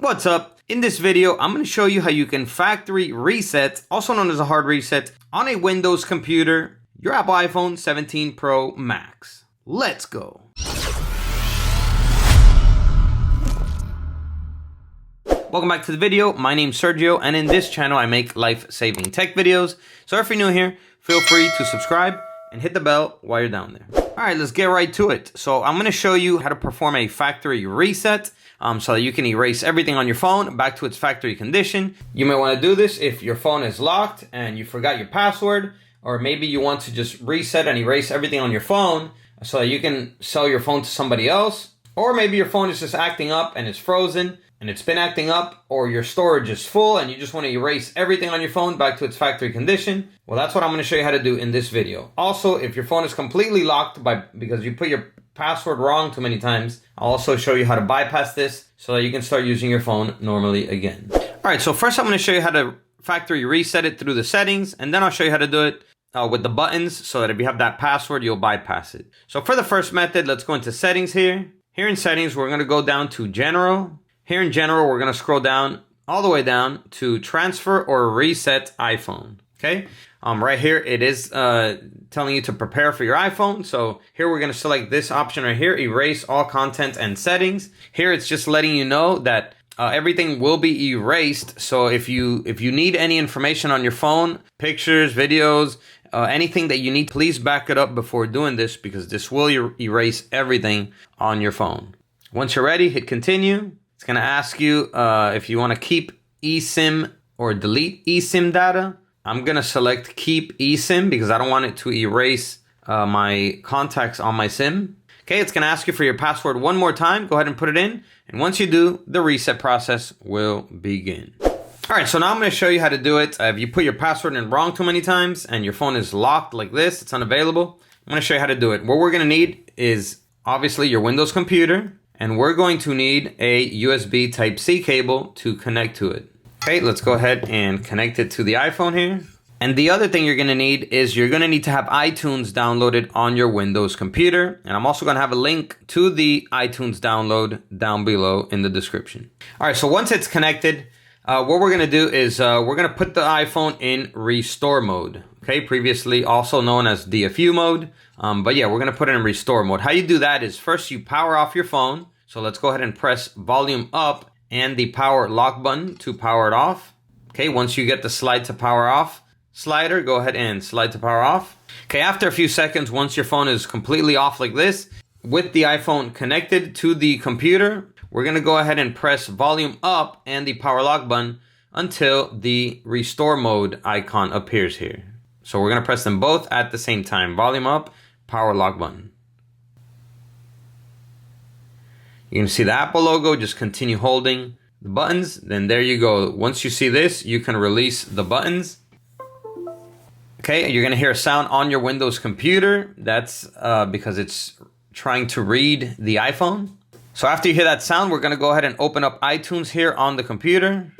What's up? In this video, I'm going to show you how you can factory reset, also known as a hard reset, on a Windows computer, your Apple iPhone 17 Pro Max. Let's go. Welcome back to the video. My name's Sergio, and in this channel, I make life-saving tech videos. So if you're new here, feel free to subscribe and hit the bell while you're down there. All right, let's get right to it. So I'm going to show you how to perform a factory reset so that you can erase everything on your phone back to its factory condition. You may want to do this if your phone is locked and you forgot your password, or maybe you want to just reset and erase everything on your phone so that you can sell your phone to somebody else. Or maybe your phone is just acting up and it's frozen and it's been acting up, or your storage is full and you just want to erase everything on your phone back to its factory condition. Well, that's what I'm going to show you how to do in this video. Also, if your phone is completely locked because you put your password wrong too many times, I'll also show you how to bypass this so that you can start using your phone normally again. All right, so first I'm going to show you how to factory reset it through the settings, and then I'll show you how to do it with the buttons so that if you have that password, you'll bypass it. So for the first method, let's go into settings here. Here in settings, we're going to go down to general. Here in general, we're going to scroll down all the way down to transfer or reset iPhone. Okay. Right here, it is telling you to prepare for your iPhone. So here we're going to select this option right here, erase all content and settings. Here it's just letting you know that everything will be erased. So if you need any information on your phone, pictures, videos, anything that you need, please back it up before doing this, because this will erase everything on your phone. Once you're ready, hit continue. It's going to ask you if you want to keep eSIM or delete eSIM data. I'm going to select keep eSIM because I don't want it to erase my contacts on my SIM. Okay, it's going to ask you for your password one more time. Go ahead and put it in. And once you do, the reset process will begin. All right, so now I'm going to show you how to do it. If you put your password in wrong too many times and your phone is locked like this, it's unavailable, I'm going to show you how to do it. What we're going to need is obviously your Windows computer, and we're going to need a USB Type-C cable to connect to it. Okay, let's go ahead and connect it to the iPhone here. And the other thing you're going to need is you're going to need to have iTunes downloaded on your Windows computer. And I'm also going to have a link to the iTunes download down below in the description. All right, so once it's connected, what we're going to do is we're going to put the iPhone in restore mode. Okay, previously also known as DFU mode. But yeah, we're going to put it in restore mode. How you do that is first you power off your phone. So let's go ahead and press volume up and the power lock button to power it off. Okay, once you get the slide to power off slider, go ahead and slide to power off. Okay, after a few seconds, once your phone is completely off like this, with the iPhone connected to the computer, we're going to go ahead and press volume up and the power lock button until the restore mode icon appears here. So we're going to press them both at the same time. Volume up, power lock button. You can see the Apple logo, just continue holding the buttons. Then there you go. Once you see this, you can release the buttons. Okay, you're gonna hear a sound on your Windows computer. That's because it's trying to read the iPhone. So after you hear that sound, we're gonna go ahead and open up iTunes here on the computer.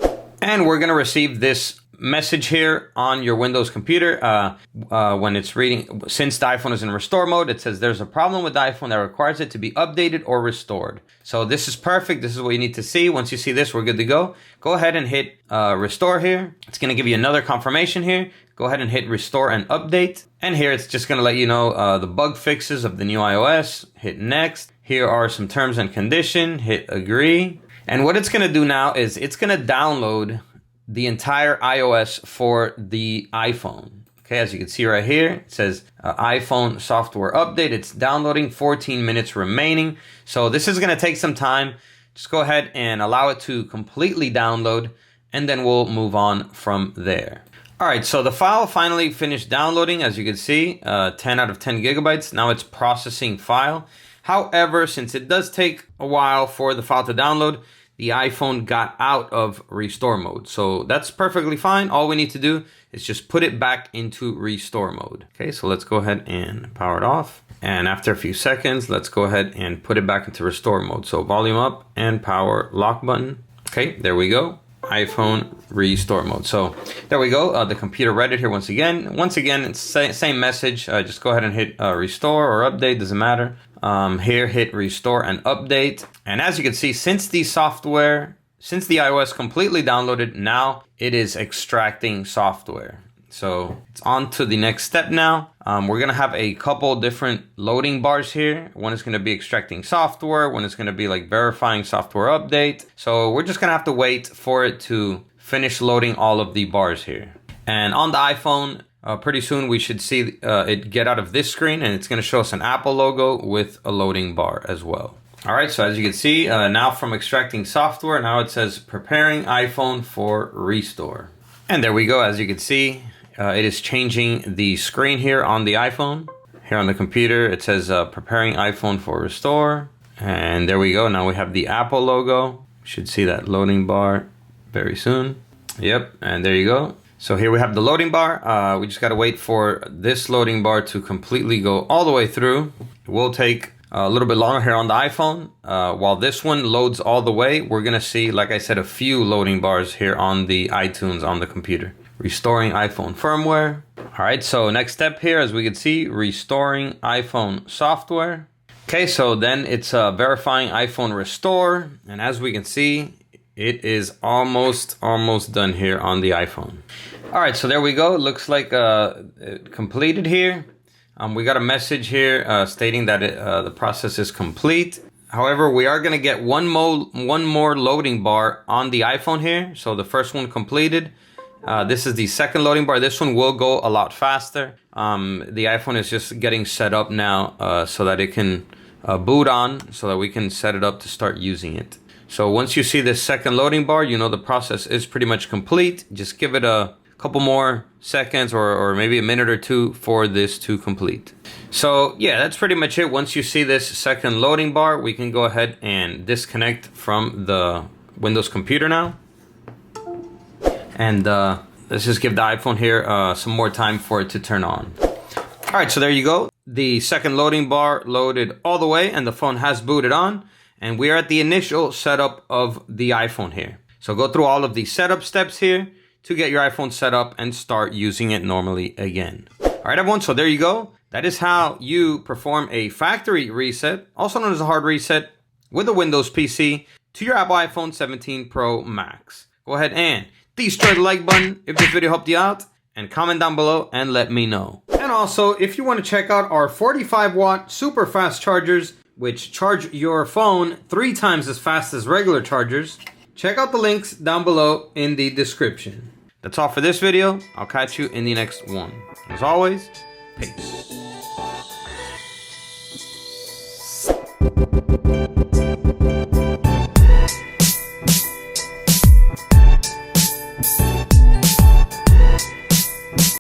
And we're gonna receive this message here on your Windows computer when it's reading. Since the iPhone is in restore mode, it says there's a problem with the iPhone that requires it to be updated or restored. So this is perfect. This is what you need to see. Once you see this, we're good to go. Go ahead and hit restore here. It's going to give you another confirmation here. Go ahead and hit restore and update. And here it's just going to let you know the bug fixes of the new iOS. Hit next. Here are some terms and conditions. Hit agree. And what it's going to do now is it's going to download the entire iOS for the iPhone. Okay, as you can see right here, it says iPhone software update. It's downloading, 14 minutes remaining. So this is going to take some time. Just go ahead and allow it to completely download, and then we'll move on from there. All right, so the file finally finished downloading. As you can see, 10 out of 10 gigabytes. Now it's processing file. However, since it does take a while for the file to download, the iPhone got out of restore mode. So that's perfectly fine. All we need to do is just put it back into restore mode. Okay, so let's go ahead and power it off. And after a few seconds, let's go ahead and put it back into restore mode. So volume up and power lock button. Okay, there we go. iPhone restore mode. So there we go. The computer read it here once again. Once again, it's same message. Just go ahead and hit restore or update, doesn't matter. Here, hit restore and update. And as you can see, since the software since the iOS completely downloaded, now it is extracting software. So it's on to the next step now. We're gonna have a couple different loading bars here. One is gonna be extracting software, one is gonna be like verifying software update. So we're just gonna have to wait for it to finish loading all of the bars here. And on the iPhone, pretty soon we should see it get out of this screen, and it's gonna show us an Apple logo with a loading bar as well. All right, so as you can see, now from extracting software, now it says preparing iPhone for restore. And there we go, as you can see, it is changing the screen here on the iPhone. Here on the computer, it says preparing iPhone for restore. And there we go, now we have the Apple logo. Should see that loading bar very soon. Yep, and there you go. So here we have the loading bar. We just gotta wait for this loading bar to completely go all the way through. It will take a little bit longer here on the iPhone. While this one loads all the way, we're gonna see, like I said, a few loading bars here on the iTunes on the computer. Restoring iPhone firmware. All right, so next step here, as we can see, restoring iPhone software. Okay, so then it's verifying iPhone restore. And as we can see, it is almost done here on the iPhone. All right, so there we go. It looks like it completed here. We got a message here stating that the process is complete. However, we are gonna get one more loading bar on the iPhone here. So the first one completed. This is the second loading bar. This one will go a lot faster. The iPhone is just getting set up now so that it can boot on, so that we can set it up to start using it. So once you see this second loading bar, you know the process is pretty much complete. Just give it a couple more seconds or maybe a minute or two for this to complete. So yeah, that's pretty much it. Once you see this second loading bar, we can go ahead and disconnect from the Windows computer now. And let's just give the iPhone here some more time for it to turn on. All right, so there you go. The second loading bar loaded all the way and the phone has booted on. And we are at the initial setup of the iPhone here. So go through all of the setup steps here to get your iPhone set up and start using it normally again. All right, everyone, so there you go. That is how you perform a factory reset, also known as a hard reset, with a Windows PC to your Apple iPhone 17 Pro Max. Go ahead and destroy the like button if this video helped you out, and comment down below and let me know. And also, if you want to check out our 45-watt super fast chargers, which charge your phone 3 times as fast as regular chargers, check out the links down below in the description. That's all for this video. I'll catch you in the next one. As always, peace.